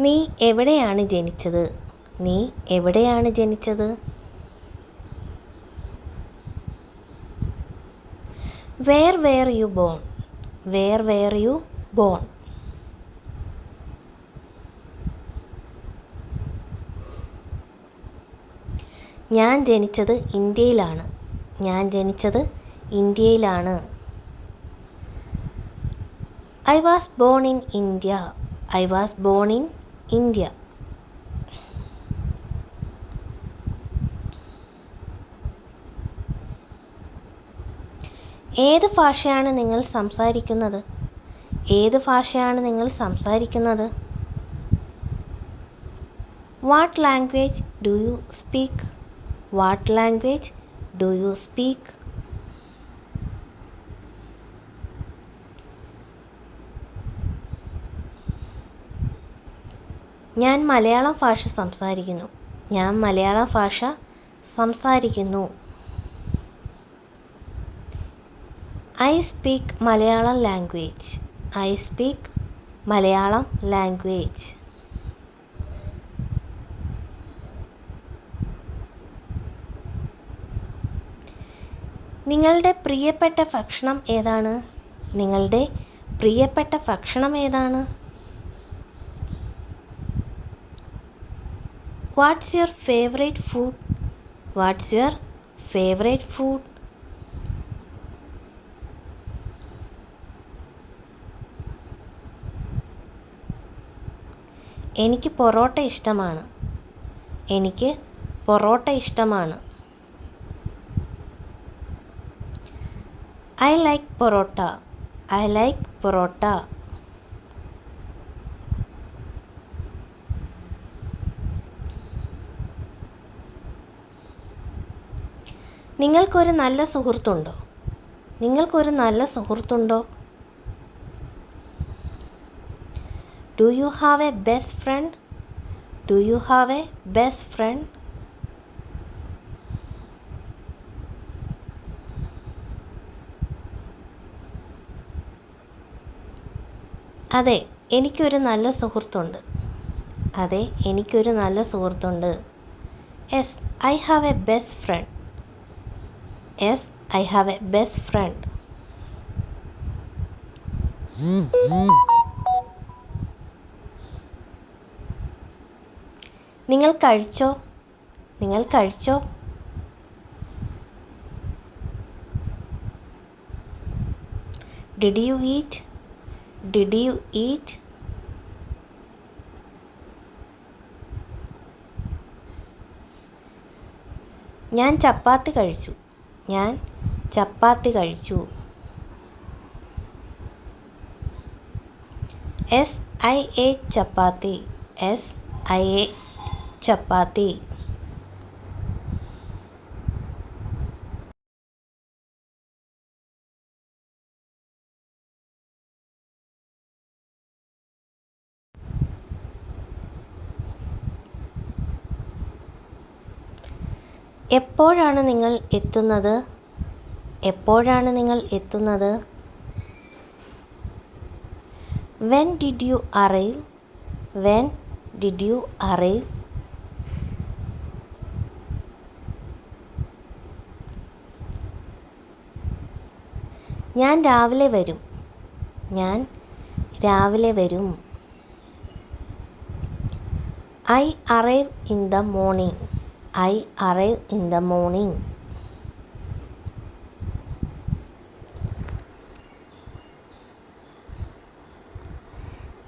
നീ എവിടെയാണ് ജനിച്ചത്? നീ എവിടെയാണ് ജനിച്ചത്? Where were you born? Where were you born? ഞാൻ ജനിച്ചത് ഇന്ത്യയിലാണ്. ഞാൻ ജനിച്ചത് ഇന്ത്യയിലാണ്. I was born in India. I was born in India. ഏത് ഭാഷയാണ് നിങ്ങൾ സംസാരിക്കുന്നത്? ഏത് ഭാഷയാണ് നിങ്ങൾ സംസാരിക്കുന്നത്? What language do you speak? What language do you speak? ഞാൻ മലയാളം ഭാഷ സംസാരിക്കുന്നു. ഞാൻ മലയാളം ഭാഷ സംസാരിക്കുന്നു. I speak Malayalam language. I speak Malayalam language. നിങ്ങളുടെ പ്രിയപ്പെട്ട ഭക്ഷണം ഏതാണ്? നിങ്ങളുടെ പ്രിയപ്പെട്ട ഭക്ഷണം ഏതാണ്? What's your favorite food? What's your favorite food? എനിക്ക് പൊറോട്ട ഇഷ്ടമാണ്. എനിക്ക് പൊറോട്ട ഇഷ്ടമാണ്. I like parotta. I like parotta. നിങ്ങൾക്കൊരു നല്ല സുഹൃത്തുണ്ടോ? നിങ്ങൾക്കൊരു നല്ല സുഹൃത്തുണ്ടോ? Do you have a best friend? Do you have a best friend? അതെ, എനിക്കൊരു നല്ല സുഹൃത്തുണ്ട്. അതെ, എനിക്കൊരു നല്ല സുഹൃത്തുണ്ട്. Yes, I have a best friend. Yes, I have a best friend. നിങ്ങൾ കഴിച്ചോ? നിങ്ങൾ കഴിച്ചോ? Did you eat? Did you eat? ഞാൻ ചപ്പാത്തി കഴിച്ചു. ഞാൻ ചപ്പാത്തി കഴിച്ചു. Yes, I ate chapati. Yes, I ate ചപ്പാത്തി. എപ്പോഴാണ് നിങ്ങൾ എത്തുന്നത്? എപ്പോഴാണ് നിങ്ങൾ എത്തുന്നത്? When did you arrive? When did you arrive? ഞാൻ രാവിലെ വരും. ഞാൻ രാവിലെ വരും. I arrive in the morning. I arrive in the morning.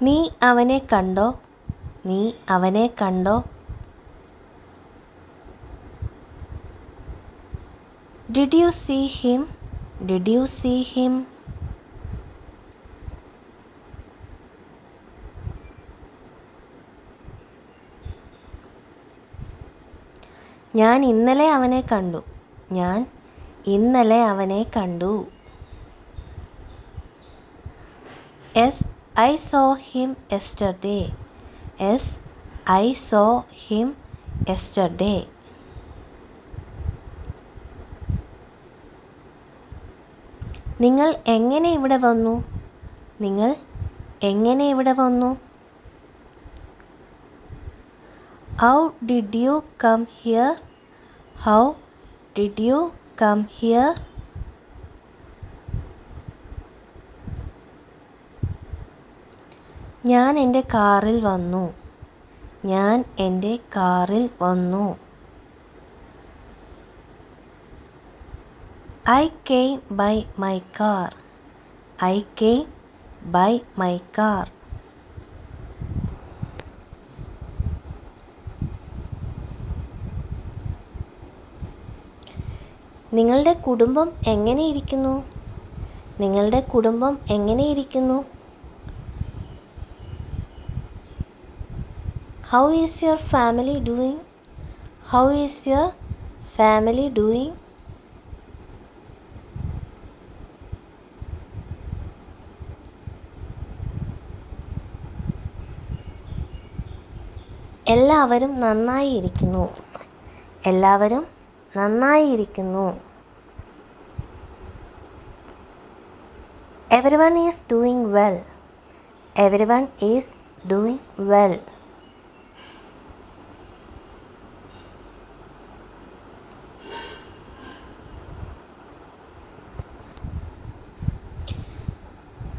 നീ അവനെ കണ്ടോ? നീ അവനെ കണ്ടോ? Did you see him? Did you see him? ഞാൻ ഇന്നലെ അവനെ കണ്ടു. ഞാൻ ഇന്നലെ അവനെ കണ്ടു. Yes, I saw him yesterday. Yes, I saw him yesterday. നിങ്ങൾ എങ്ങനെ ഇവിടെ വന്നു? നിങ്ങൾ എങ്ങനെ ഇവിടെ വന്നു? How did you come here? How did you come here? ഞാൻ എൻ്റെ കാറിൽ വന്നു. ഞാൻ എൻ്റെ കാറിൽ വന്നു. I came by my car. I came by my car. നിങ്ങളുടെ കുടുംബം എങ്ങനെയിരിക്കുന്നു? നിങ്ങളുടെ കുടുംബം എങ്ങനെയിരിക്കുന്നു? How is your family doing? How is your family doing? എല്ലാവരും നന്നായിരിക്കുന്നു. എല്ലാവരും നന്നായിരിക്കുന്നു. Everyone is doing well. Everyone is doing well.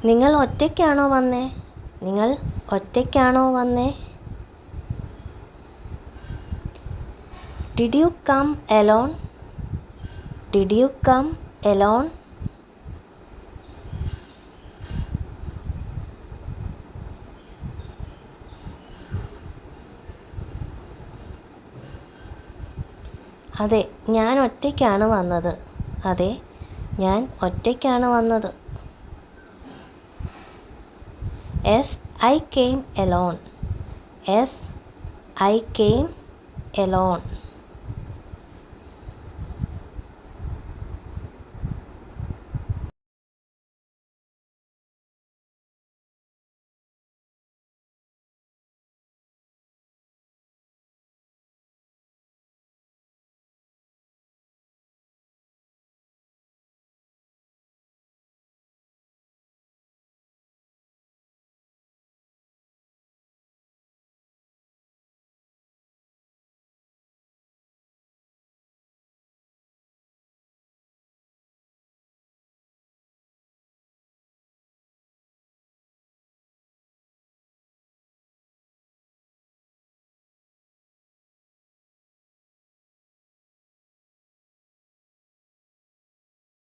നിങ്ങൾ ഒറ്റയ്ക്കാണോ വന്നേ? നിങ്ങൾ ഒറ്റയ്ക്കാണോ വന്നേ? Did you come alone? Did you come alone? അതെ, ഞാൻ ഒറ്റയ്ക്കാണ് വന്നത്. അതെ, ഞാൻ ഒറ്റയ്ക്കാണ് വന്നത്. Yes, I came alone. Yes, I came alone.